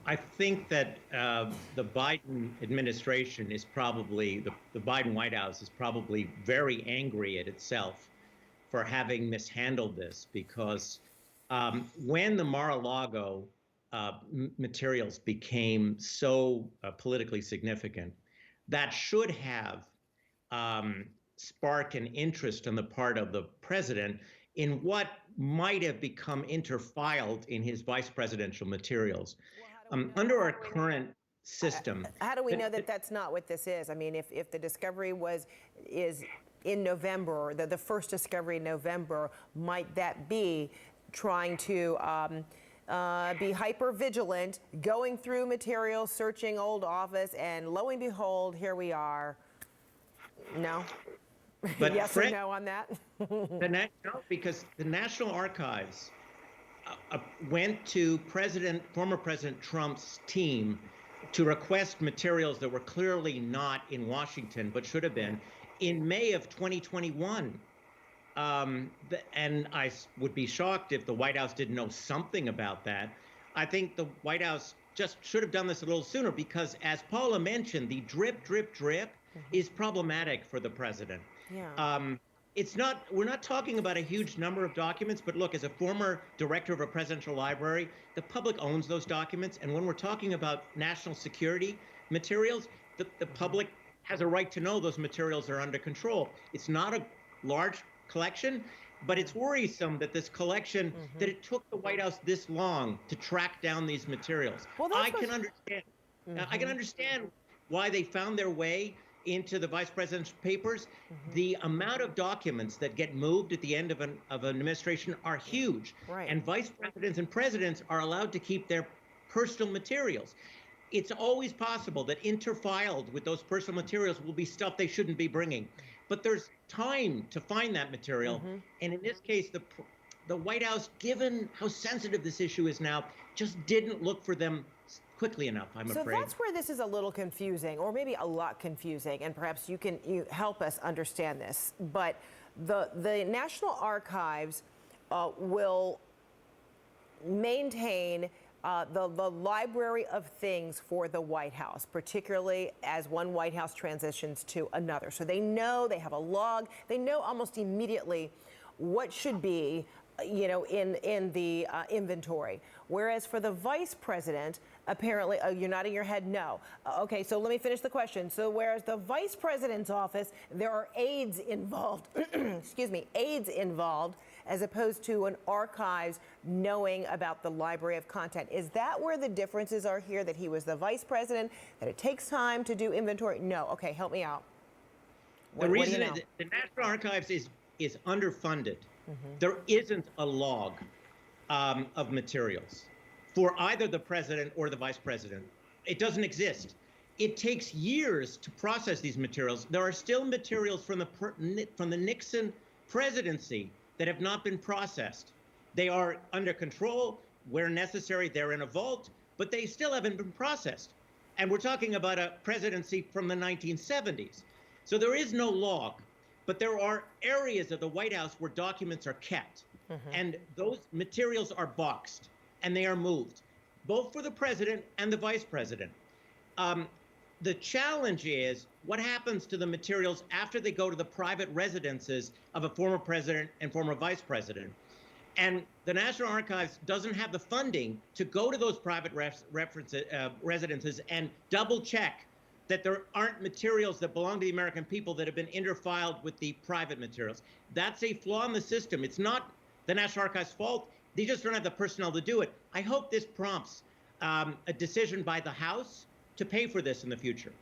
I think that the Biden administration is probably, the Biden White House is probably very angry at itself for having mishandled this because when the Mar-a-Lago materials became so politically significant, that should have sparked an interest on the part of the president in what might have become interfiled in his vice presidential materials. Well, how do we know Under our current system, how do we know that that's not what this is? I mean, if the discovery is in November, the first discovery in November, might that be trying to be hyper vigilant, going through materials, searching old office, and lo and behold, here we are. No? but Yes or Fred, no on that? no, because the National Archives went to former President Trump's team to request materials that were clearly not in Washington, but should have been, in May of 2021. And I would be shocked if the White House didn't know something about that. I think the White House just should have done this a little sooner because, as Paula mentioned, the drip, drip, drip is problematic for the president. Yeah. We're not talking about a huge number of documents, but look, as a former director of a presidential library, the public owns those documents. And when we're talking about national security materials, the public has a right to know those materials are under control. It's not a large collection, but it's worrisome that this collection, that it took the White House this long to track down these materials. Well, I can understand. I can understand why they found their way into the vice president's papers. The amount of documents that get moved at the end of an administration are huge. Right. And vice presidents and presidents are allowed to keep their personal materials. It's always possible that interfiled with those personal materials will be stuff they shouldn't be bringing. But there's time to find that material. And in this case, the White House, given how sensitive this issue is now, just didn't look for them quickly enough, I'm afraid. So that's where this is a little confusing, or maybe a lot confusing, and perhaps you help us understand this. But the National Archives will maintain the library of things for the White House, particularly as one White House transitions to another. So they know, they have a log, they know almost immediately what should be in the inventory. Whereas for the vice president, apparently, you're nodding your head no. Okay, so let me finish the question. So whereas the vice president's office, there are aides involved, excuse me, aides involved, as opposed to an archives knowing about the library of content. Is that where the differences are here, that he was the vice president, that it takes time to do inventory? No, okay, help me out. The reason is the National Archives is underfunded. There isn't a log of materials for either the president or the vice president. It doesn't exist. It takes years to process these materials. There are still materials from the Nixon presidency that have not been processed. They are under control. Where necessary, they're in a vault, but they still haven't been processed. And we're talking about a presidency from the 1970s. So there is no log. But there are areas of the White House where documents are kept, and those materials are boxed, and they are moved, both for the president and the vice president. The challenge is what happens to the materials after they go to the private residences of a former president and former vice president. And the National Archives doesn't have the funding to go to those private residences and double check that there aren't materials that belong to the American people that have been interfiled with the private materials. That's a flaw in the system. It's not the National Archives' fault. They just don't have the personnel to do it. I hope this prompts a decision by the House to pay for this in the future.